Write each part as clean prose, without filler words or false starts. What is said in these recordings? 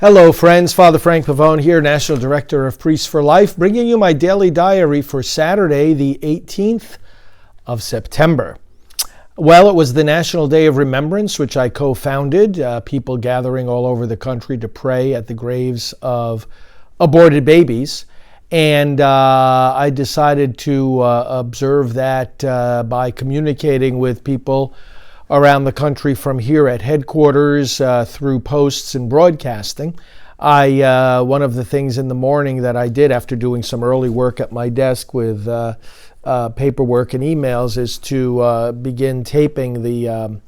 Hello friends, Father Frank Pavone here, National Director of Priests for Life, bringing you my daily diary for Saturday, the 18th of September. Well, it was the National Day of Remembrance, which I co-founded, people gathering all over the country to pray at the graves of aborted babies. And I decided to observe that by communicating with people around the country from here at headquarters through posts and broadcasting. One of the things in the morning that I did after doing some early work at my desk with paperwork and emails is to begin taping the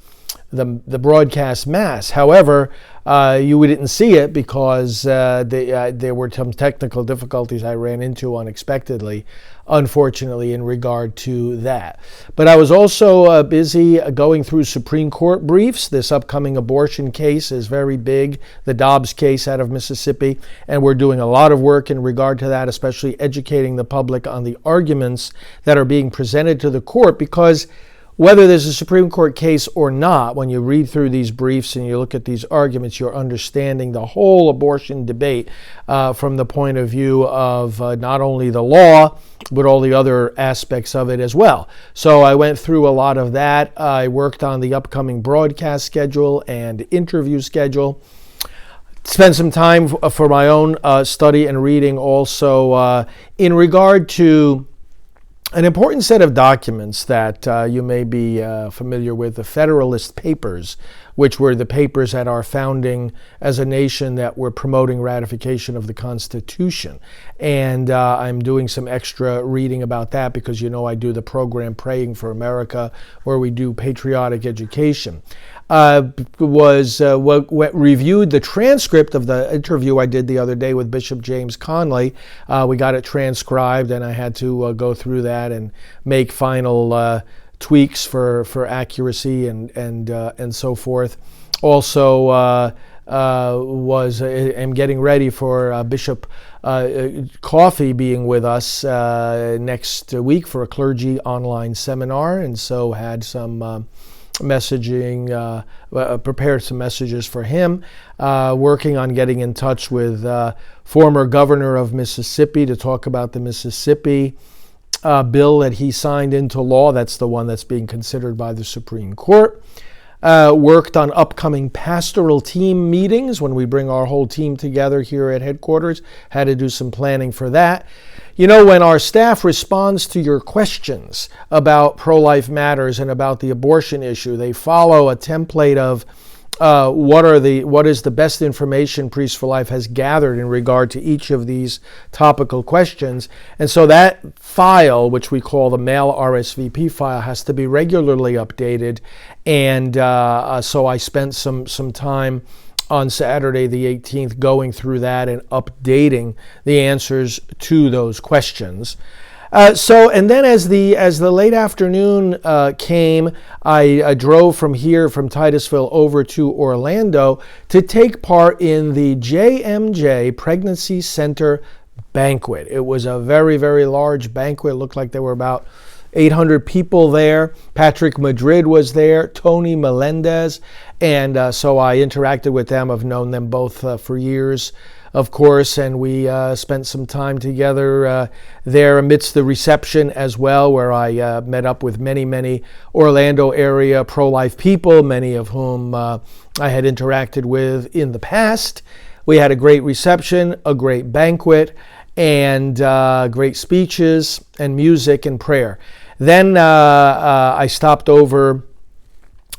broadcast mass. However, you didn't see it because there were some technical difficulties I ran into unexpectedly, unfortunately, in regard to that. But I was also busy going through Supreme Court briefs. This upcoming abortion case is very big, the Dobbs case out of Mississippi, and we're doing a lot of work in regard to that, especially educating the public on the arguments that are being presented to the court, because whether there's a Supreme Court case or not, when you read through these briefs and you look at these arguments, you're understanding the whole abortion debate from the point of view of not only the law, but all the other aspects of it as well. So I went through a lot of that. I worked on the upcoming broadcast schedule and interview schedule. Spend some time for my own study and reading also in regard to an important set of documents that you may be familiar with, the Federalist Papers, which were the papers at our founding as a nation that were promoting ratification of the Constitution. And I'm doing some extra reading about that because, you know, I do the program Praying for America, where we do patriotic education. Reviewed the transcript of the interview I did the other day with Bishop James Conley. We got it transcribed, and I had to go through that and make final tweaks for accuracy and so forth. Also, am getting ready for Bishop Coffey being with us next week for a clergy online seminar, and so had some messaging, prepared some messages for him, working on getting in touch with former governor of Mississippi to talk about the Mississippi bill that he signed into law. That's the one that's being considered by the Supreme Court. Worked on upcoming pastoral team meetings when we bring our whole team together here at headquarters. Had to do some planning for that. You know, when our staff responds to your questions about pro-life matters and about the abortion issue, they follow a template of what is the best information Priests for Life has gathered in regard to each of these topical questions. And so that file, which we call the mail RSVP file, has to be regularly updated. And so I spent some time on Saturday the 18th going through that and updating the answers to those questions. And then as the late afternoon came, I drove from here, from Titusville, over to Orlando to take part in the JMJ Pregnancy Center banquet. It was a very, very large banquet. It looked like there were about 800 people there. Patrick Madrid was there, Tony Melendez, and so I interacted with them. I've known them both for years, of course, and we spent some time together there amidst the reception as well, where I met up with many Orlando area pro-life people, many of whom I had interacted with in the past. We had a great reception, a great banquet, and great speeches and music and prayer. Then I stopped over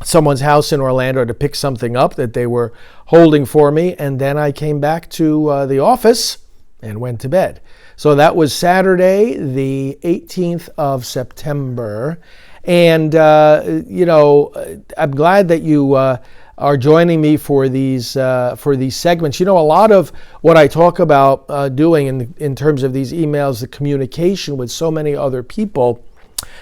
someone's house in Orlando to pick something up that they were holding for me, and then I came back to the office and went to bed. So that was Saturday, the 18th of September. And, I'm glad that you are joining me for these segments. You know, a lot of what I talk about doing in terms of these emails, the communication with so many other people.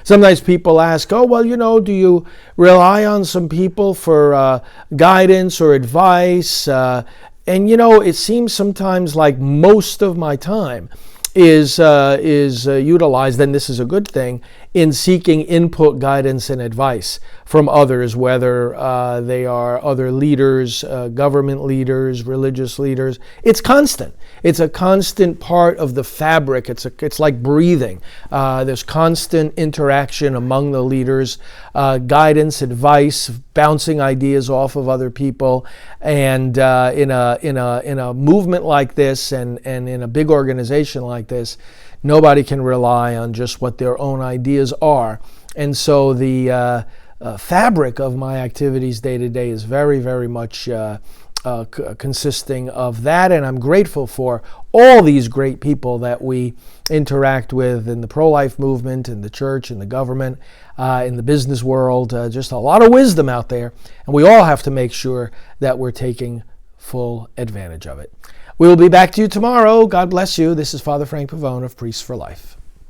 Sometimes people ask, oh, well, do you rely on some people for guidance or advice? And, it seems sometimes like most of my time is utilized, and this is a good thing, in seeking input, guidance, and advice from others, whether they are other leaders, government leaders, religious leaders. It's constant. It's a constant part of the fabric. It's like breathing. There's constant interaction among the leaders, guidance, advice, bouncing ideas off of other people, and in a movement like this, and in a big organization like this, nobody can rely on just what their own ideas are. And so the fabric of my activities day to day is very, very much consisting of that, and I'm grateful for all these great people that we interact with in the pro-life movement, in the church, in the government, in the business world. Just a lot of wisdom out there, and we all have to make sure that we're taking full advantage of it. We will be back to you tomorrow. God bless you. This is Father Frank Pavone of Priests for Life.